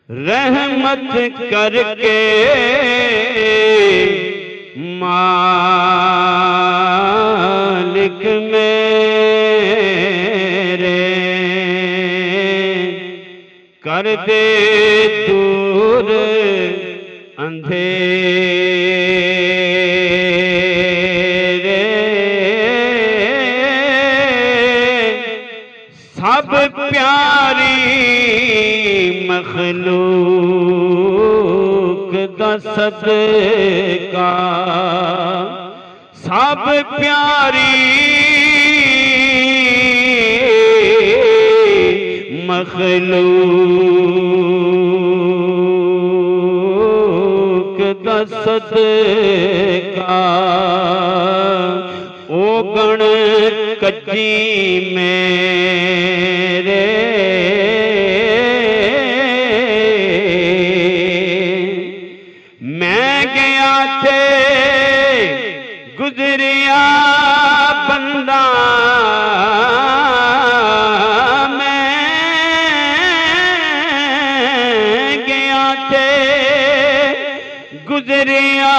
रहमत करके मालिक मेरे कर दे दूर अंधेरे। सब प्यारी मखलूक दा सदका, सब प्यारी मखलूक दा सदका। ओ गण कच्ची मेरे गुजरिया बंदा मैं गया थे, गुजरिया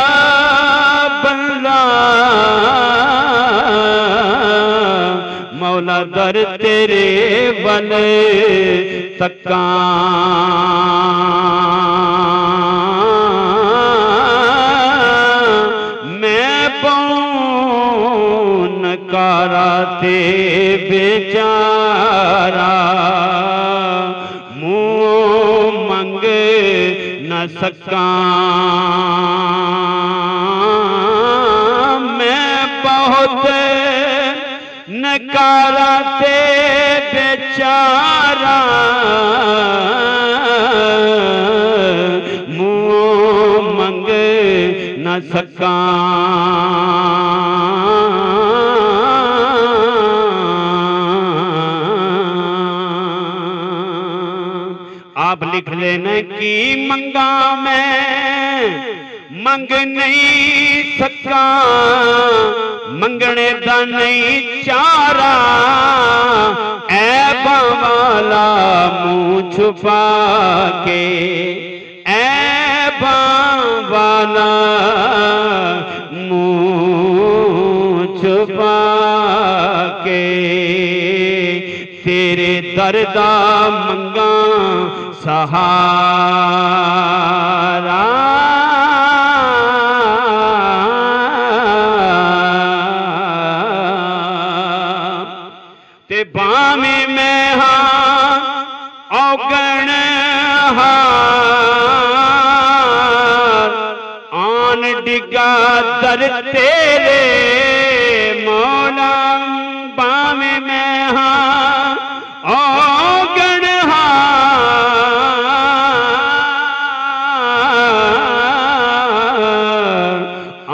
बंदा मौला दर तेरे बल तका। ते बेचारा मुँह मंग न सका। मैं बहुत नकारा ते बेचारा मुँह मंग न सका। आप लिख लेने की मंगा मैं मंग नहीं सका, मंगने दा नहीं चारा। ऐबा वाला मुँह छुपा के, ऐबा वाला मुँह छुपा के। तेरे दर्दा मंगा सहारा। ते बामे में हाँ औगण हार, आन डिगा दर तेरे मौला। बामे में हाँ औगण हार,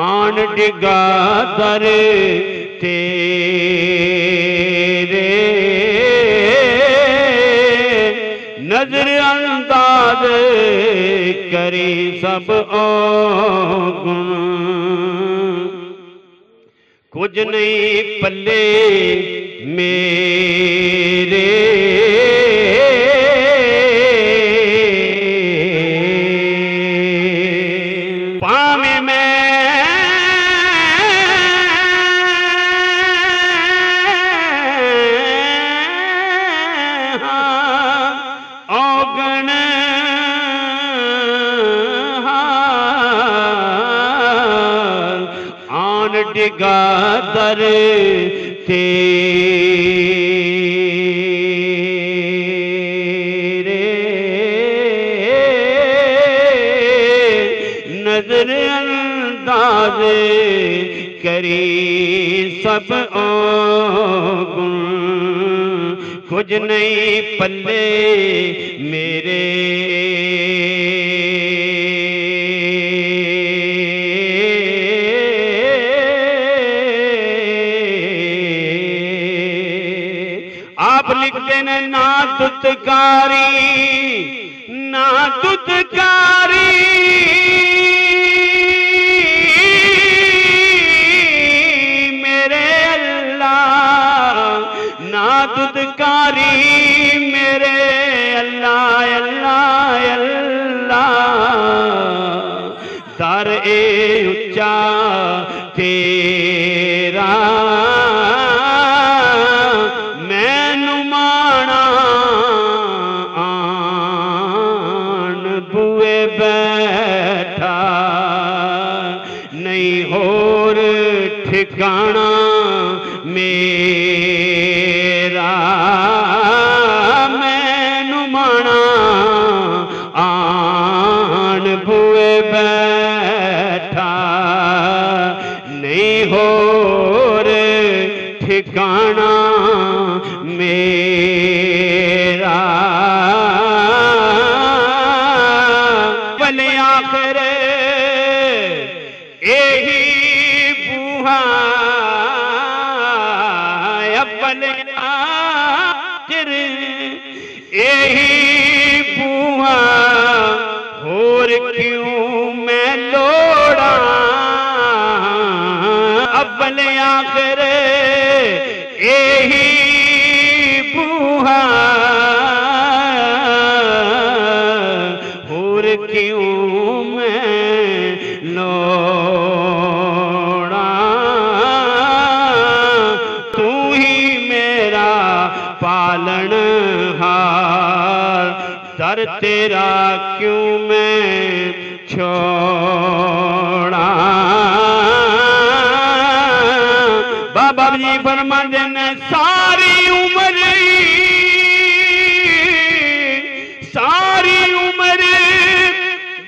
आन डिगा दर तेरे। नजर अंदाज करी सब औगुण, कुछ नहीं पल्ले मेरे। पामे में औगण हार, आन डिगा दर तेरे। नजर अंदाज करी सब औगुण, कुछ कुछ नहीं पल्ले मेरे। आप लिखते हैं ना दुत्कारी, ना दुत्कारी मेरे अल्लाह, ना दुत्कारी मेरे अल्लाह अल्लाह अल्लाह। दर ए उच्चा तेरा नहीं होर ठिकाना मेरा। मैनू माना आन भुए बैठा, नहीं होर ठिकाना मेरा। भले आखिर यही बूहा, अव्वल आखिर यही बूहा, होर क्यों मैं लोड़ा। अव्वल आखिर यही बूहा, होर क्यों मैं लोड़ा। तू ही मेरा पालनहार, दर तेरा क्यों मैं छोड़ा। बाबा जी फरमाते ने सारी उम्र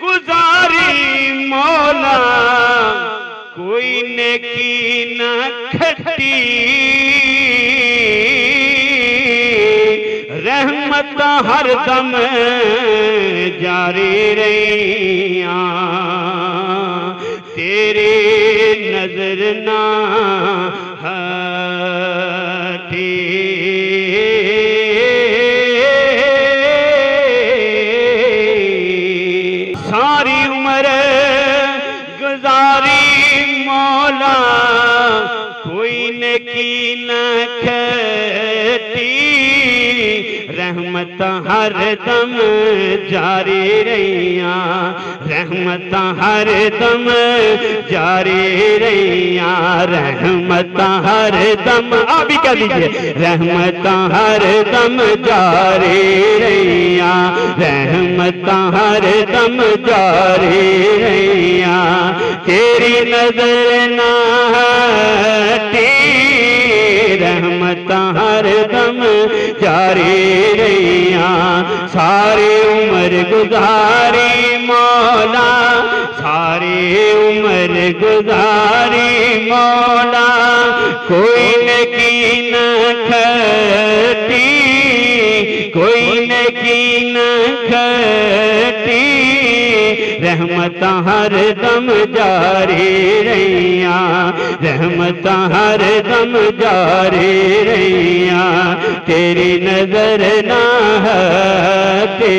गुजारी मौला, कोई नेकी न खटी। रहमत हर दम जारी रहियां, तेरी नजर ना हटी। सारी उम्र गुजारी मौला, कोई नेकी न खटी। रहमत हर दम जारी रहियां, रहमत हर दम जारी रहियां। रहमत हर दम आप भी कह लीजिए, रहमत हर दम जारी रहियां, रहमत हर दम जारी रहियां। तेरी नजर ना हटी, रहमत हर दम जारी रहियां। सारी उम्र गुजारी मौला, सारी उम्र गुजारी मौला, कोई नेकी न खटी, कोई नेकी न खटी। रहमत हर दम जारी रहियां, रहमत हर दम जारी रहियां। तेरी नजर ना हटे।